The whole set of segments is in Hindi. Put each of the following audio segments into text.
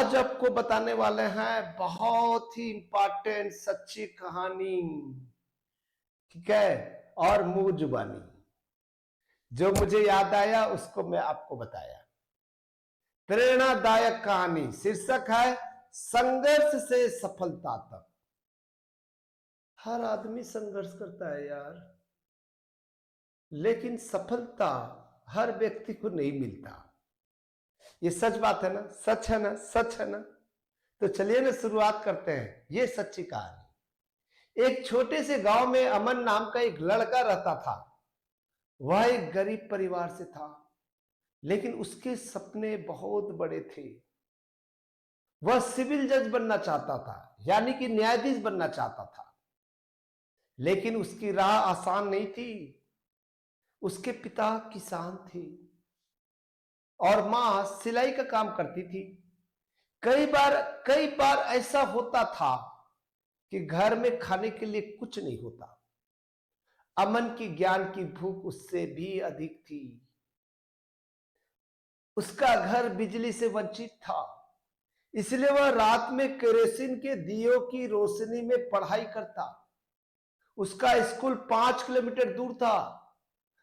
आज आपको बताने वाले हैं बहुत ही इंपॉर्टेंट सच्ची कहानी। ठीक है, और मुंह जुबानी जो मुझे याद आया उसको मैं आपको बताया। प्रेरणादायक कहानी, शीर्षक है संघर्ष से सफलता तक। हर आदमी संघर्ष करता है यार, लेकिन सफलता हर व्यक्ति को नहीं मिलता। ये सच बात है ना, सच है ना, सच है ना। तो चलिए ना शुरुआत करते हैं ये सच्ची कहानी। एक छोटे से गांव में अमन नाम का एक लड़का रहता था। वह एक गरीब परिवार से था, लेकिन उसके सपने बहुत बड़े थे। वह सिविल जज बनना चाहता था, यानी कि न्यायाधीश बनना चाहता था। लेकिन उसकी राह आसान नहीं थी। उसके पिता किसान थे और मां सिलाई का काम करती थी। कई बार ऐसा होता था कि घर में खाने के लिए कुछ नहीं होता। अमन की ज्ञान की भूख उससे भी अधिक थी। उसका घर बिजली से वंचित था, इसलिए वह रात में केरोसिन के दियों की रोशनी में पढ़ाई करता। उसका स्कूल 5 किलोमीटर दूर था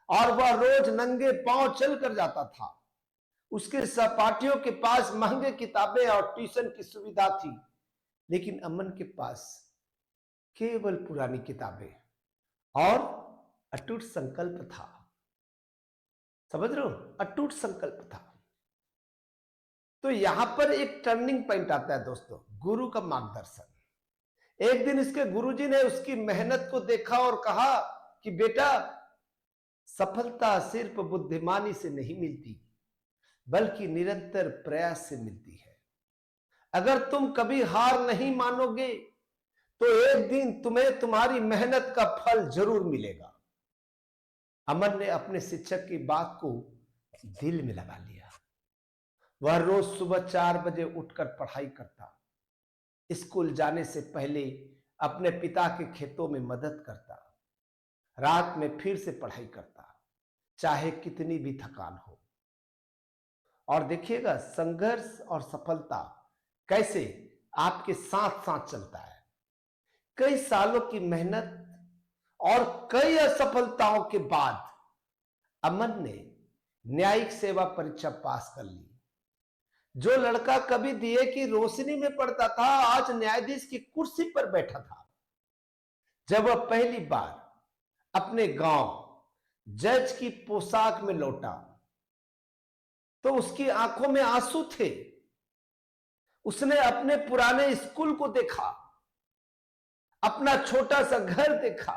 और वह रोज नंगे पांव चल कर जाता था। उसके सहपाठियों के पास महंगे किताबें और ट्यूशन की सुविधा थी, लेकिन अमन के पास केवल पुरानी किताबें और अटूट संकल्प था। समझ रहे हो, अटूट संकल्प था। तो यहां पर एक टर्निंग पॉइंट आता है दोस्तों, गुरु का मार्गदर्शन। एक दिन इसके गुरुजी ने उसकी मेहनत को देखा और कहा कि बेटा, सफलता सिर्फ बुद्धिमानी से नहीं मिलती, बल्कि निरंतर प्रयास से मिलती है। अगर तुम कभी हार नहीं मानोगे तो एक दिन तुम्हें तुम्हारी मेहनत का फल जरूर मिलेगा। अमन ने अपने शिक्षक की बात को दिल में लगा लिया। वह रोज सुबह 4 बजे उठकर पढ़ाई करता, स्कूल जाने से पहले अपने पिता के खेतों में मदद करता, रात में फिर से पढ़ाई करता, चाहे कितनी भी थकान हो। और देखिएगा संघर्ष और सफलता कैसे आपके साथ साथ चलता है। कई सालों की मेहनत और कई असफलताओं के बाद अमन ने न्यायिक सेवा परीक्षा पास कर ली। जो लड़का कभी दिए की रोशनी में पढ़ता था, आज न्यायाधीश की कुर्सी पर बैठा था। जब वह पहली बार अपने गांव जज की पोशाक में लौटा तो उसकी आंखों में आंसू थे। उसने अपने पुराने स्कूल को देखा, अपना छोटा सा घर देखा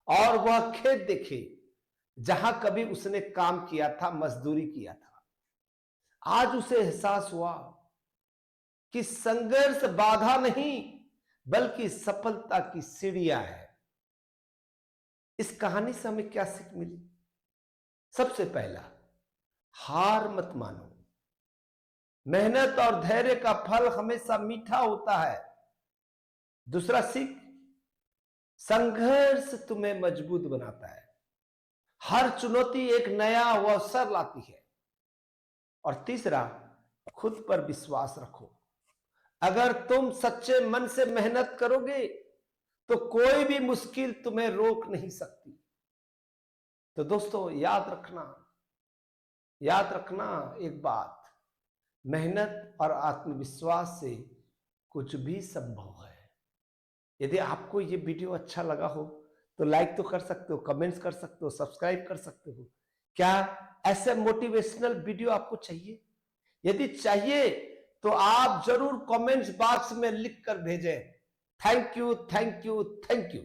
और वह खेत देखे जहां कभी उसने काम किया था, मजदूरी किया था। आज उसे एहसास हुआ कि संघर्ष बाधा नहीं, बल्कि सफलता की सीढ़ियां है। इस कहानी से हमें क्या सीख मिली? सबसे पहला, हार मत मानो। मेहनत और धैर्य का फल हमेशा मीठा होता है। दूसरा सीख, संघर्ष तुम्हें मजबूत बनाता है। हर चुनौती एक नया अवसर लाती है। और तीसरा, खुद पर विश्वास रखो। अगर तुम सच्चे मन से मेहनत करोगे तो कोई भी मुश्किल तुम्हें रोक नहीं सकती। तो दोस्तों याद रखना एक बात, मेहनत और आत्मविश्वास से कुछ भी संभव है। यदि आपको ये वीडियो अच्छा लगा हो तो लाइक तो कर सकते हो, कमेंट्स कर सकते हो, सब्सक्राइब कर सकते हो। क्या ऐसे मोटिवेशनल वीडियो आपको चाहिए? यदि चाहिए तो आप जरूर कमेंट्स बॉक्स में लिख कर भेजें। Thank you, thank you, thank you.